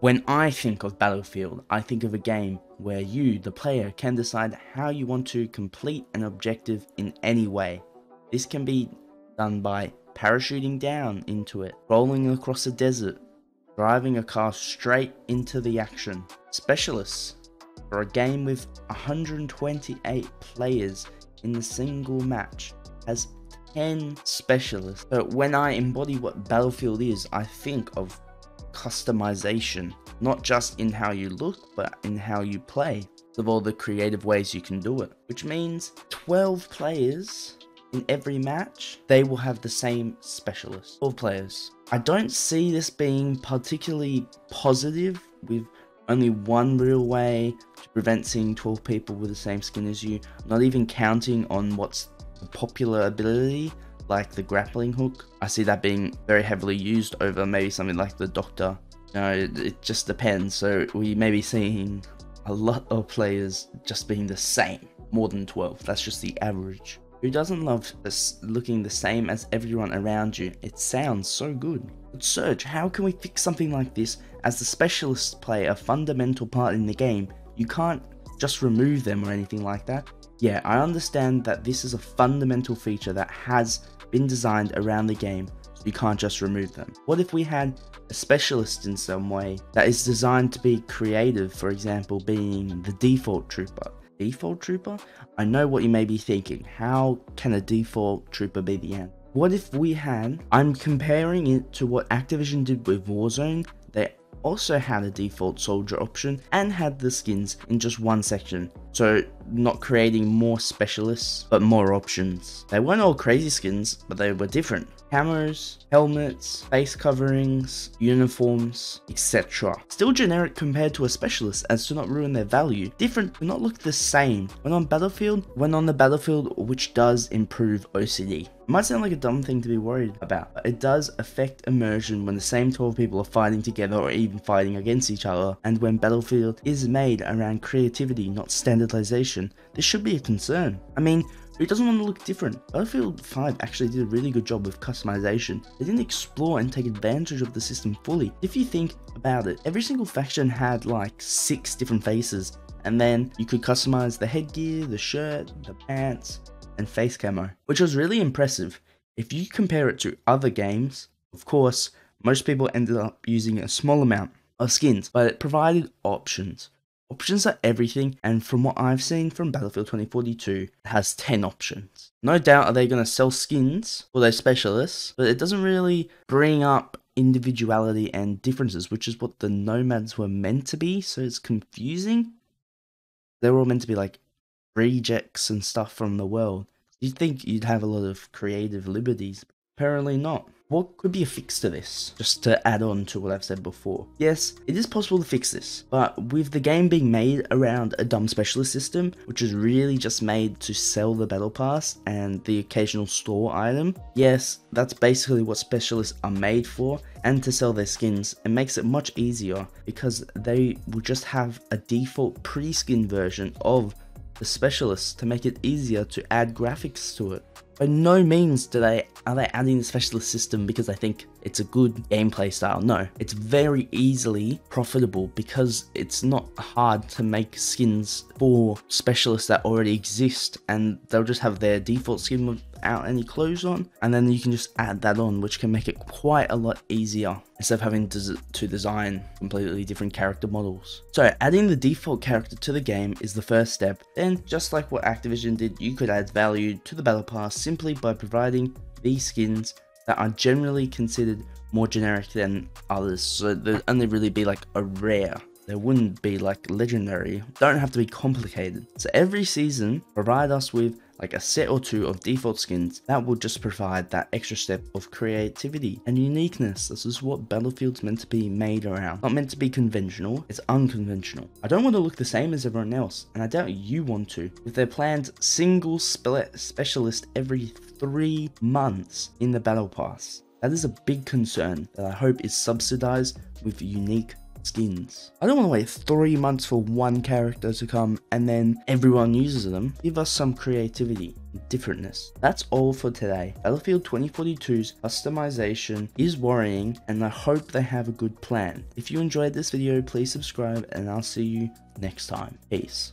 When I think of Battlefield, I think of a game where you, the player, can decide how you want to complete an objective in any way. This can be done by parachuting down into it, rolling across a desert, driving a car straight into the action. Specialists. For a game with 128 players in a single match, has 10 specialists. But when I embody what Battlefield is, I think of customization, not just in how you look, but in how you play, of all the creative ways you can do it, which means 12 players in every match, they will have the same specialist. 12 players. I don't see this being particularly positive, with only one real way to prevent seeing 12 people with the same skin as you, not even counting on what's the popular ability, like the grappling hook. I see that being very heavily used over maybe something like the Doctor. It just depends. So we may be seeing a lot of players just being the same, more than 12. That's just the average. Who doesn't love looking the same as everyone around you? It sounds so good. But Serge, how can we fix something like this? As the specialists play a fundamental part in the game, you can't just remove them or anything like that. Yeah, I understand that this is a fundamental feature that has been designed around the game, so you can't just remove them. What if we had a specialist in some way that is designed to be creative, for example, being the default trooper? Default trooper? I know what you may be thinking. How can a default trooper be the end? What if we had, I'm comparing it to what Activision did with Warzone. They also had a default soldier option and had the skins in just one section. So not creating more specialists, but more options. They weren't all crazy skins, but they were different. Camos, helmets, face coverings, uniforms, etc. Still generic compared to a specialist as to not ruin their value. Different but not look the same. When on the battlefield, which does improve OCD. It might sound like a dumb thing to be worried about, but it does affect immersion when the same 12 people are fighting together or even fighting against each other, and when Battlefield is made around creativity, not standardization. This should be a concern. I mean, who doesn't want to look different? Battlefield 5 actually did a really good job with customization. They didn't explore and take advantage of the system fully. If you think about it, every single faction had like 6 different faces, and then you could customize the headgear, the shirt, the pants, and face camo, which was really impressive. If you compare it to other games, of course, most people ended up using a small amount of skins, but it provided options. Options are everything, and from what I've seen from Battlefield 2042, it has 10 options. No doubt are they going to sell skins for their specialists, but it doesn't really bring up individuality and differences, which is what the nomads were meant to be, so it's confusing. They were all meant to be like rejects and stuff from the world. You'd think you'd have a lot of creative liberties, but apparently not. What could be a fix to this? Just to add on to what I've said before. Yes, it is possible to fix this, but with the game being made around a dumb specialist system, which is really just made to sell the battle pass and the occasional store item, yes, that's basically what specialists are made for, and to sell their skins, it makes it much easier because they will just have a default pre-skin version of the specialists to make it easier to add graphics to it. By no means are they adding the specialist system because they think it's a good gameplay style. No, it's very easily profitable because it's not hard to make skins for specialists that already exist, and they'll just have their default skin without any clothes on, and then you can just add that on, which can make it quite a lot easier instead of having to design completely different character models. So adding the default character to the game is the first step. Then, just like what Activision did, you could add value to the battle pass simply by providing these skins that are generally considered more generic than others. So there'd only really be like a rare. There wouldn't be like legendary. Don't have to be complicated. So every season, provide us with like a set or two of default skins that will just provide that extra step of creativity and uniqueness. This is what Battlefield's meant to be made around. Not meant to be conventional, it's unconventional. I don't want to look the same as everyone else, and I doubt you want to. With their planned single specialist every 3 months in the battle pass, that is a big concern that I hope is subsidized with unique skins. I don't want to wait 3 months for one character to come and then everyone uses them. Give us some creativity and differentness. That's all for today. Battlefield 2042's customization is worrying, and I hope they have a good plan. If you enjoyed this video, please subscribe, and I'll see you next time. Peace.